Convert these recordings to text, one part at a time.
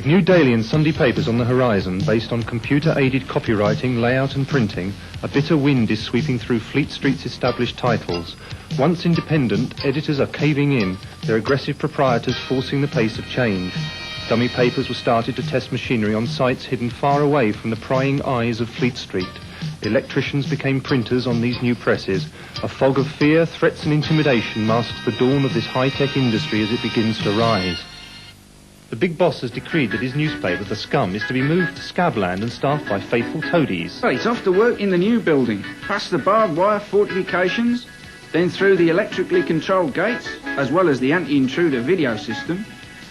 With new daily and Sunday papers on the horizon based on computer-aided copywriting, layout and printing, a bitter wind is sweeping through Fleet Street's established titles. Once independent, editors are caving in, their aggressive proprietors forcing the pace of change. Dummy papers were started to test machinery on sites hidden far away from the prying eyes of Fleet Street. Electricians became printers on these new presses. A fog of fear, threats and intimidation masks the dawn of this high-tech industry as it begins to rise. The big boss has decreed that his newspaper, The Scum, is to be moved to Scabland and staffed by faithful toadies. Well, it's off to work in the new building, past the barbed wire fortifications, then through the electrically controlled gates, as well as the anti-intruder video system,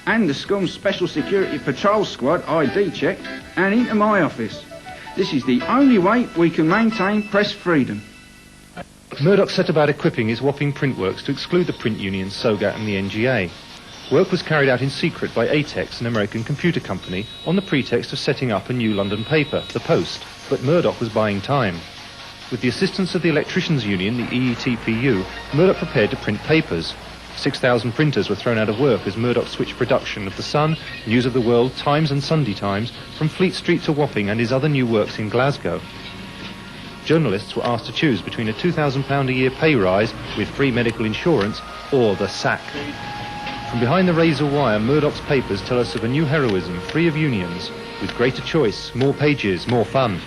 and the Scum's Special Security Patrol Squad ID check, and into my office. This is the only way we can maintain press freedom. Murdoch set about equipping his Wapping printworks to exclude the print unions SOGAT and the NGA. Work was carried out in secret by ATEX, an American computer company, on the pretext of setting up a new London paper, The Post, but Murdoch was buying time. With the assistance of the Electricians' Union, the EETPU, Murdoch prepared to print papers. 6,000 printers were thrown out of work as Murdoch switched production of The Sun, News of the World, Times and Sunday Times from Fleet Street to Wapping and his other new works in Glasgow. Journalists were asked to choose between a £2,000 a year pay rise with free medical insurance or the sack. From behind the razor wire, Murdoch's papers tell us of a new heroism, free of unions, with greater choice, more pages, more fun.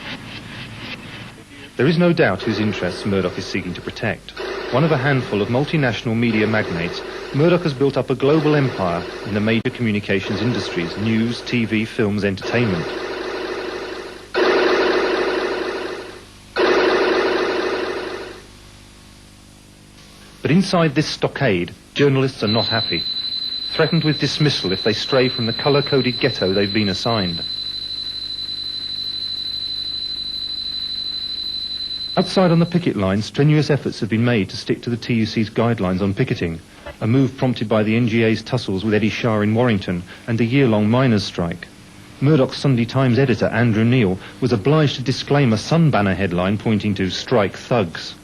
There is no doubt whose interests Murdoch is seeking to protect. One of a handful of multinational media magnates, Murdoch has built up a global empire in the major communications industries, news, TV, films, entertainment. But inside this stockade, journalists are not happy, threatened with dismissal if they stray from the colour-coded ghetto they've been assigned. Outside on the picket line, strenuous efforts have been made to stick to the TUC's guidelines on picketing, a move prompted by the NGA's tussles with Eddie Shah in Warrington and a year-long miners' strike. Murdoch's Sunday Times editor, Andrew Neil, was obliged to disclaim a Sun banner headline pointing to "Strike Thugs."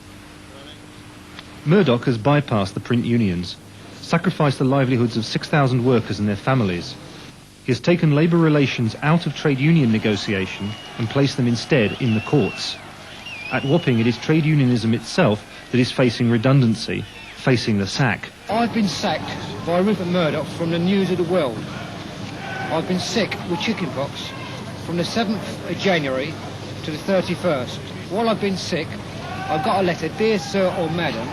Murdoch has bypassed the print unions, sacrificed the livelihoods of 6,000 workers and their families. He has taken labour relations out of trade union negotiation and placed them instead in the courts. At Wapping, it is trade unionism itself that is facing redundancy, facing the sack. I've been sacked by Rupert Murdoch from the News of the World. I've been sick with chickenpox from the 7th of January to the 31st. While I've been sick, I got a letter, "Dear Sir or Madam,"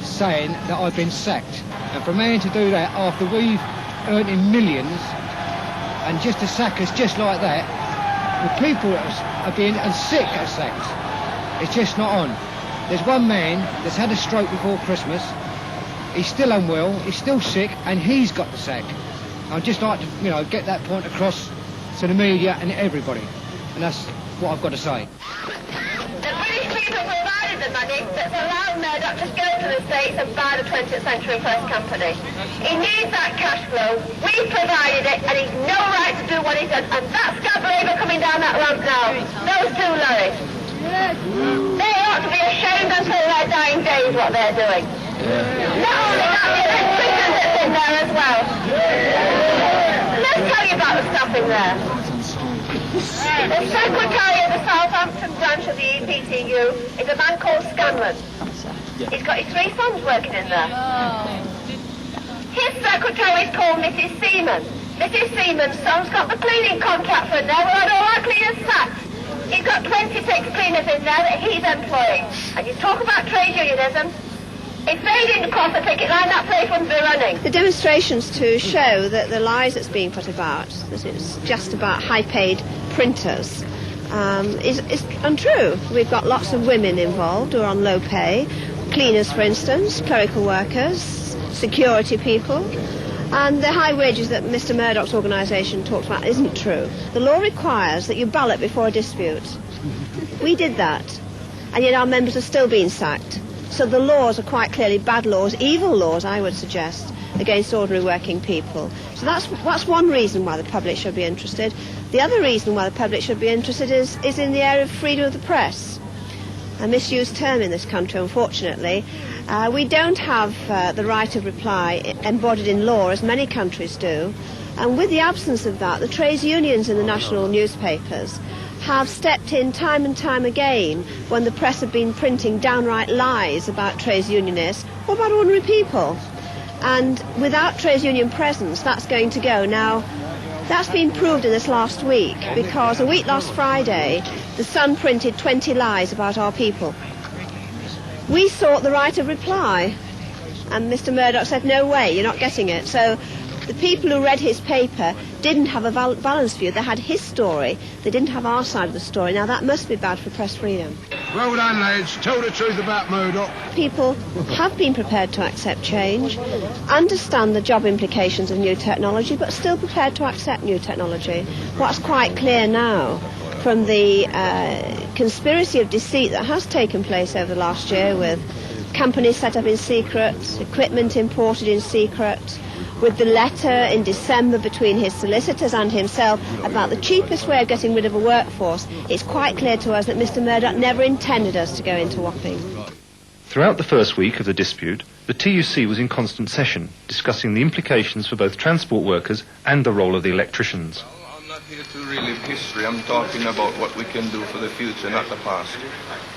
saying that I've been sacked. And for a man to do that after we've earned in millions, and just to sack us just like that, the people that are being sick are sacked. It's just not on. There's one man that's had a stroke before Christmas. He's still unwell, he's still sick, and he's got the sack. I'd just like to, get that point across to the media and everybody. And that's what I've got to say. The British people provided the money that's allowed Murdoch to go to the States and buy the 20th Century Press Company. He needs that cash flow. We provided it, and he's no right to do what he's done. And that scab labour coming down that ramp now, those two lorries. They ought to be ashamed until their dying days what they're doing. Not only that, the electrician that's in there as well. Let's tell you about the stuff in there. The secretary of the Southampton branch of the EETPU is a man called Scanlon. He's got his 3 sons working in there. His secretary is called Mrs. Seaman. Mrs. Seaman's son's got the cleaning contract for there, where all our cleaners sacked. He's got 26 cleaners in there that he's employing. And you talk about trade unionism, if they didn't cross the picket line, that place wouldn't be running. The demonstrations to show that the lies that's being put about, that it's just about high-paid printers, is untrue. We've got lots of women involved who are on low pay, cleaners, for instance, clerical workers, security people. And the high wages that Mr. Murdoch's organisation talks about isn't true. The law requires that you ballot before a dispute. We did that, and yet our members are still being sacked. So the laws are quite clearly bad laws, evil laws, I would suggest, against ordinary working people. So that's one reason why the public should be interested. The other reason why the public should be interested is in the area of freedom of the press. A misused term in this country, unfortunately. We don't have the right of reply embodied in law, as many countries do. And with the absence of that, the trades unions in the national newspapers have stepped in time and time again when the press have been printing downright lies about trades unionists or about ordinary people. And without trades union presence, that's going to go. Now, that's been proved in this last week, because a week last Friday, the Sun printed 20 lies about our people. We sought the right of reply, and Mr. Murdoch said, no way, you're not getting it. So the people who read his paper didn't have a balanced view. They had his story, they didn't have our side of the story. Now that must be bad for press freedom. Well done, lads. Tell the truth about Murdoch. People have been prepared to accept change, understand the job implications of new technology, but still prepared to accept new technology. What's quite clear now from the conspiracy of deceit that has taken place over the last year, with companies set up in secret, equipment imported in secret, with the letter in December between his solicitors and himself about the cheapest way of getting rid of a workforce, it's quite clear to us that Mr. Murdoch never intended us to go into Wapping. Throughout the first week of the dispute, the TUC was in constant session, discussing the implications for both transport workers and the role of the electricians. I'm not here to relive history. I'm talking about what we can do for the future, not the past.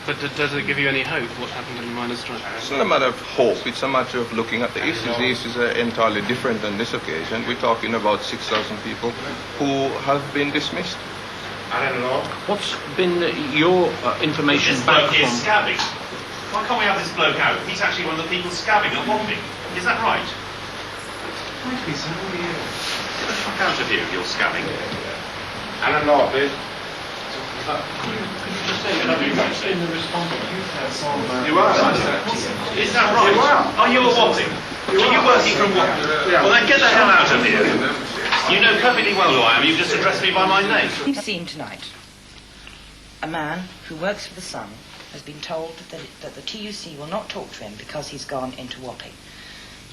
But does it give you any hope, what happened in the miners' strike? It's not a matter of hope. It's a matter of looking at the issues. The issues are entirely different on this occasion. We're talking about 6,000 people who have been dismissed. I don't know. What's been your information back from... scabbing. Why can't we have this bloke out? He's actually one of the people scabbing at Wapping. Is that right? Get the fuck out of here if you're scabbing. I don't know, bitch. You are. Is that right? You are. Are you at Wapping? Are you working from Wapping? Well then get the hell out of here. You know perfectly well who I am. You've just addressed me by my name. We've seen tonight a man who works for the Sun has been told that the TUC will not talk to him because he's gone into Wapping.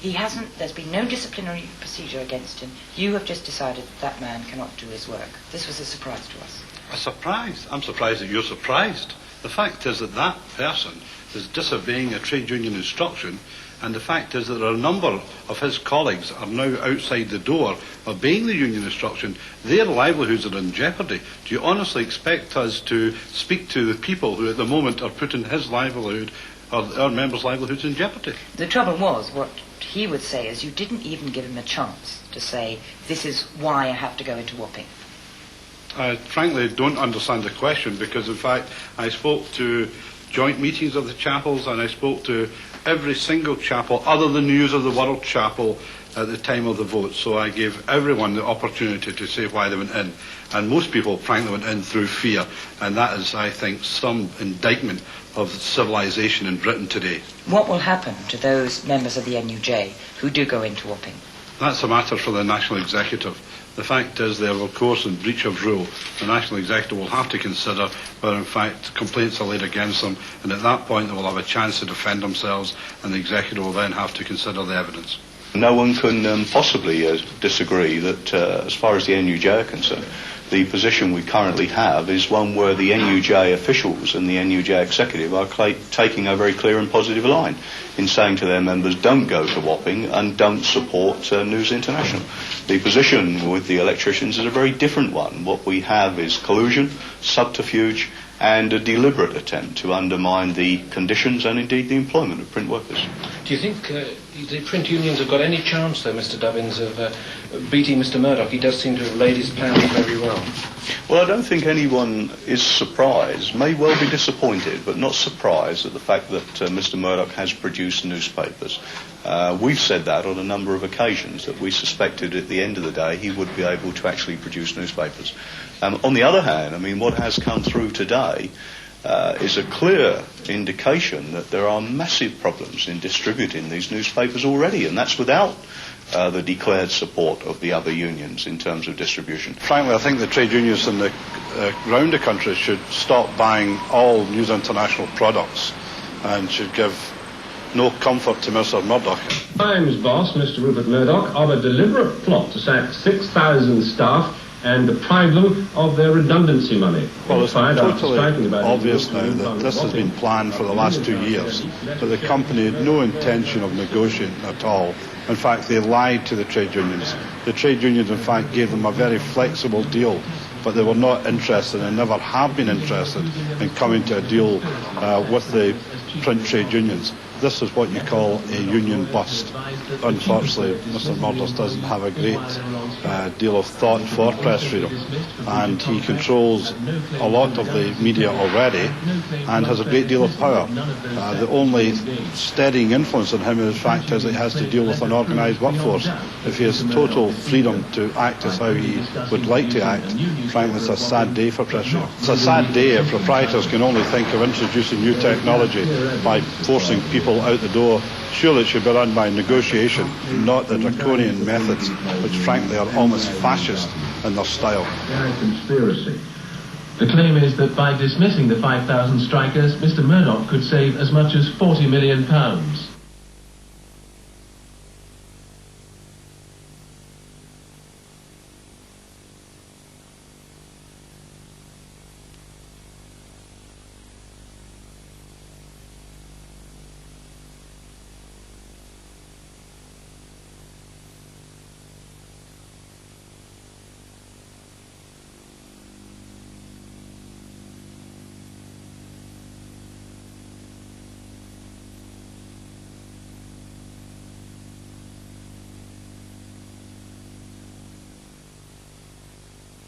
There's been no disciplinary procedure against him. You have just decided that man cannot do his work. This was a surprise to us. A surprise? I'm surprised that you're surprised. The fact is that that person is disobeying a trade union instruction, and the fact is that there are a number of his colleagues are now outside the door obeying the union instruction. Their livelihoods are in jeopardy. Do you honestly expect us to speak to the people who at the moment are putting his livelihood or our members' livelihoods in jeopardy? The trouble was, what he would say is you didn't even give him a chance to say, this is why I have to go into Wapping. I frankly don't understand the question, because in fact I spoke to joint meetings of the chapels, and I spoke to every single chapel other than News of the World Chapel at the time of the vote. So I gave everyone the opportunity to say why they went in, and most people frankly went in through fear, and that is, I think, some indictment of civilization in Britain today. What will happen to those members of the NUJ who do go into Wapping? That's a matter for the National Executive. The fact is they are, of course, in breach of rule. The National Executive will have to consider whether, in fact, complaints are laid against them, and at that point they will have a chance to defend themselves, and the Executive will then have to consider the evidence. No one can possibly disagree that, as far as the NUJ are concerned, the position we currently have is one where the NUJ officials and the NUJ executive are taking a very clear and positive line in saying to their members, don't go to Wapping and don't support News International. The position with the electricians is a very different one. What we have is collusion, subterfuge, and a deliberate attempt to undermine the conditions and indeed the employment of print workers. Do you think the print unions have got any chance, though, Mr. Dubbins, of beating Mr. Murdoch? He does seem to have laid his plans very well. Well, I don't think anyone is surprised, may well be disappointed, but not surprised at the fact that Mr. Murdoch has produced newspapers. We've said that on a number of occasions, that we suspected at the end of the day he would be able to actually produce newspapers. On the other hand, I mean, what has come through today is a clear indication that there are massive problems in distributing these newspapers already, and that's without the declared support of the other unions in terms of distribution. Frankly, I think the trade unions in around the country should stop buying all News International products and should give no comfort to Mr. Murdoch. Times boss, Mr. Rupert Murdoch, of a deliberate plot to sack 6,000 staff and deprive them of their redundancy money. Well, it's totally obvious now that this has been planned for the last 2 years, but the company had no intention of negotiating at all. In fact, they lied to the trade unions. The trade unions, in fact, gave them a very flexible deal, but they were not interested and never have been interested in coming to a deal with the print trade unions. This is what you call a union bust. Unfortunately, Mr. Murdoch doesn't have a great deal of thought for press freedom, and he controls a lot of the media already and has a great deal of power. The only steadying influence on him, in fact, is that he has to deal with an organised workforce. If he has total freedom to act as how he would like to act, frankly, it's a sad day for press freedom. It's a sad day if proprietors can only think of introducing new technology by forcing people out the door. Surely it should be run by negotiation, not the draconian methods, which frankly are almost fascist in their style. Conspiracy. The claim is that by dismissing the 5,000 strikers, Mr. Murdoch could save as much as £40 million.